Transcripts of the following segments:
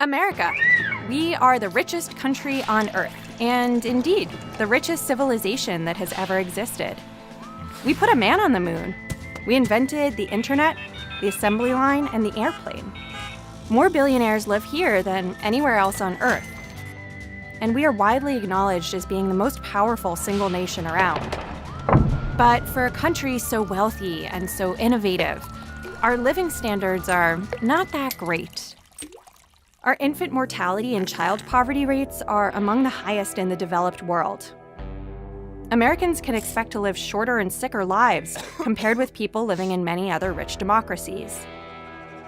America. We are the richest country on Earth, and indeed, the richest civilization that has ever existed. We put a man on the moon. We invented the internet, the assembly line, and the airplane. More billionaires live here than anywhere else on Earth. And we are widely acknowledged as being the most powerful single nation around. But for a country so wealthy and so innovative, our living standards are not that great. Our infant mortality and child poverty rates are among the highest in the developed world. Americans can expect to live shorter and sicker lives compared with people living in many other rich democracies.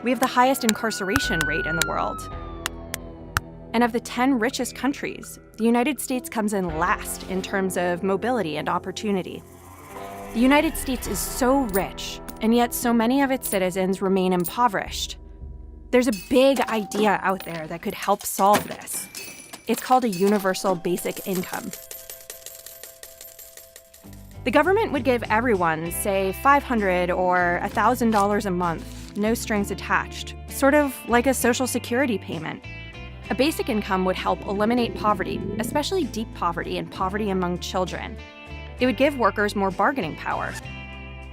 We have the highest incarceration rate in the world. And of the 10 richest countries, the United States comes in last in terms of mobility and opportunity. The United States is so rich, and yet so many of its citizens remain impoverished. There's a big idea out there that could help solve this. It's called a universal basic income. The government would give everyone, say, $500 or $1,000 a month, no strings attached, sort of like a Social Security payment. A basic income would help eliminate poverty, especially deep poverty and poverty among children. It would give workers more bargaining power.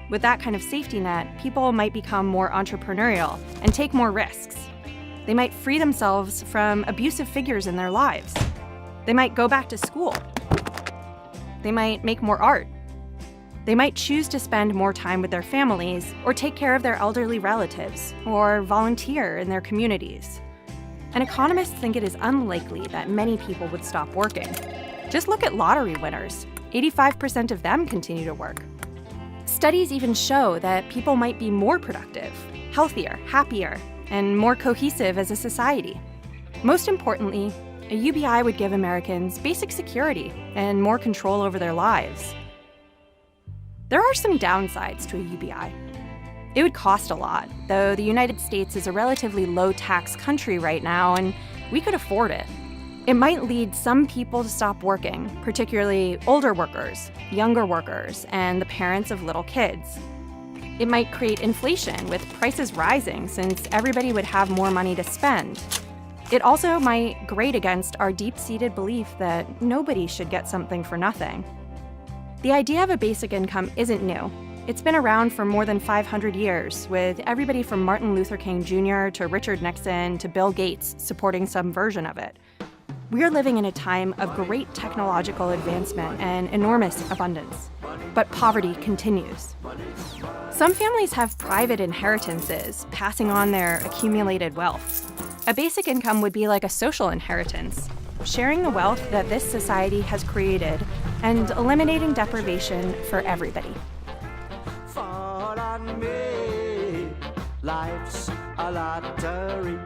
With that kind of safety net, people might become more entrepreneurial and take more risks. They might free themselves from abusive figures in their lives. They might go back to school. They might make more art. They might choose to spend more time with their families or take care of their elderly relatives or volunteer in their communities. And economists think it is unlikely that many people would stop working. Just look at lottery winners. 85% of them continue to work. Studies even show that people might be more productive, healthier, happier, and more cohesive as a society. Most importantly, a UBI would give Americans basic security and more control over their lives. There are some downsides to a UBI. It would cost a lot, though the United States is a relatively low-tax country right now, and we could afford it. It might lead some people to stop working, particularly older workers, younger workers, and the parents of little kids. It might create inflation with prices rising since everybody would have more money to spend. It also might grate against our deep-seated belief that nobody should get something for nothing. The idea of a basic income isn't new. It's been around for more than 500 years, with everybody from Martin Luther King Jr. to Richard Nixon to Bill Gates supporting some version of it. We are living in a time of great technological advancement and enormous abundance, but poverty continues. Some families have private inheritances, passing on their accumulated wealth. A basic income would be like a social inheritance, sharing the wealth that this society has created and eliminating deprivation for everybody. Fall on me, life's a lottery.